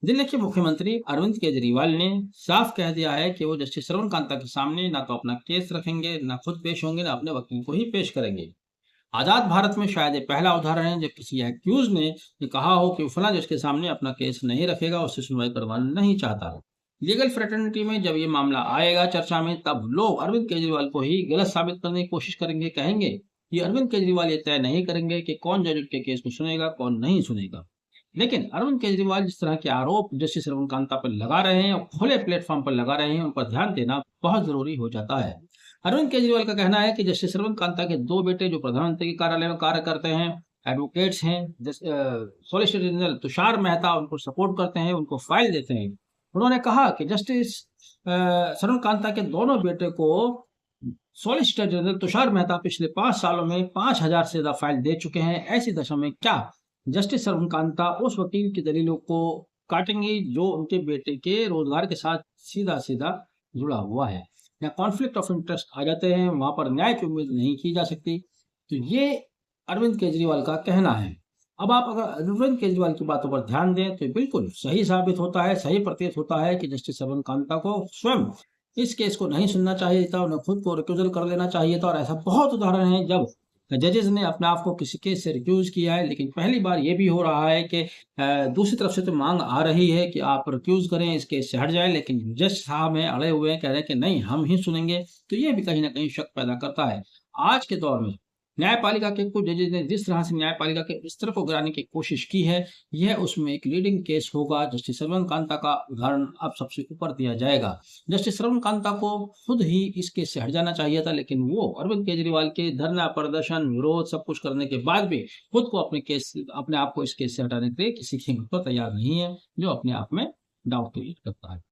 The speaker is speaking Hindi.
दिल्ली के मुख्यमंत्री अरविंद केजरीवाल ने साफ कह दिया है कि वो जस्टिस श्रवण कांता के सामने ना तो अपना केस रखेंगे, ना खुद पेश होंगे, ना अपने वकील को ही पेश करेंगे। आजाद भारत में शायद ये पहला उदाहरण है जब किसी एक्यूज ने ये कहा हो कि वो फला जज के सामने अपना केस नहीं रखेगा, उससे सुनवाई करवाना नहीं चाहता। लीगल फ्रेटर्निटी में जब ये मामला आएगा चर्चा में, तब लोग अरविंद केजरीवाल को ही गलत साबित करने की कोशिश करेंगे, कहेंगे कि अरविंद केजरीवाल ये तय नहीं करेंगे कि कौन जज के केस को सुनेगा, कौन नहीं सुनेगा। लेकिन अरविंद केजरीवाल जिस तरह के आरोप जस्टिस श्रवण कांता पर लगा रहे हैं और खुले प्लेटफॉर्म पर लगा रहे हैं, उन पर ध्यान देना बहुत जरूरी हो जाता है। अरविंद केजरीवाल का कहना है कि जस्टिस श्रवण कांता के दो बेटे जो प्रधानमंत्री के कार्यालय में कार्य करते हैं, एडवोकेट्स हैं, सॉलिसिटर जनरल तुषार मेहता उनको सपोर्ट करते हैं, उनको फाइल देते हैं। उन्होंने कहा कि जस्टिस श्रवण कांता के दोनों बेटे को सॉलिसिटर जनरल तुषार मेहता पिछले 5 सालों में 5,000 से ज्यादा फाइल दे चुके हैं। ऐसी दशा में क्या जस्टिस श्रवण कांता उस वकील की दलीलों को काटेंगी जो उनके बेटे के रोजगार के साथ सीधा सीधा जुड़ा हुआ है? या कॉन्फ्लिक्ट ऑफ इंटरेस्ट आ जाते हैं, वहां पर न्याय की उम्मीद नहीं की जा सकती। तो ये अरविंद केजरीवाल का कहना है। अब आप अगर अरविंद केजरीवाल की बातों पर ध्यान दें तो बिल्कुल सही साबित होता है, सही प्रतीत होता है कि जस्टिस श्रवण कांता को स्वयं इस केस को नहीं सुनना चाहिए था, उन्हें खुद को रिक्यूजल कर लेना चाहिए था। और ऐसा बहुत उदाहरण है जब जजेस ने अपने आप को किसी केस से रिक्यूज किया है। लेकिन पहली बार ये भी हो रहा है कि दूसरी तरफ से तो मांग आ रही है कि आप रिक्यूज करें, इस केस से हट जाएं, लेकिन जज साहब हैं अड़े हुए हैं, कह रहे हैं कि नहीं हम ही सुनेंगे। तो ये भी कहीं ना कहीं शक पैदा करता है। आज के दौर में न्यायपालिका के कुछ जजेस ने जिस तरह से न्यायपालिका के स्तर को गिराने की कोशिश की है, यह उसमें एक लीडिंग केस होगा। जस्टिस श्रवण कांता का उदाहरण अब सबसे ऊपर दिया जाएगा। जस्टिस श्रवण कांता को खुद ही इस केस से हट जाना चाहिए था, लेकिन वो अरविंद केजरीवाल के धरना प्रदर्शन विरोध सब कुछ करने के बाद भी खुद को अपने आप को इस केस से हटाने के लिए किसी कीमत पर तैयार नहीं है, जो अपने आप में डाउट क्रिएट करता है।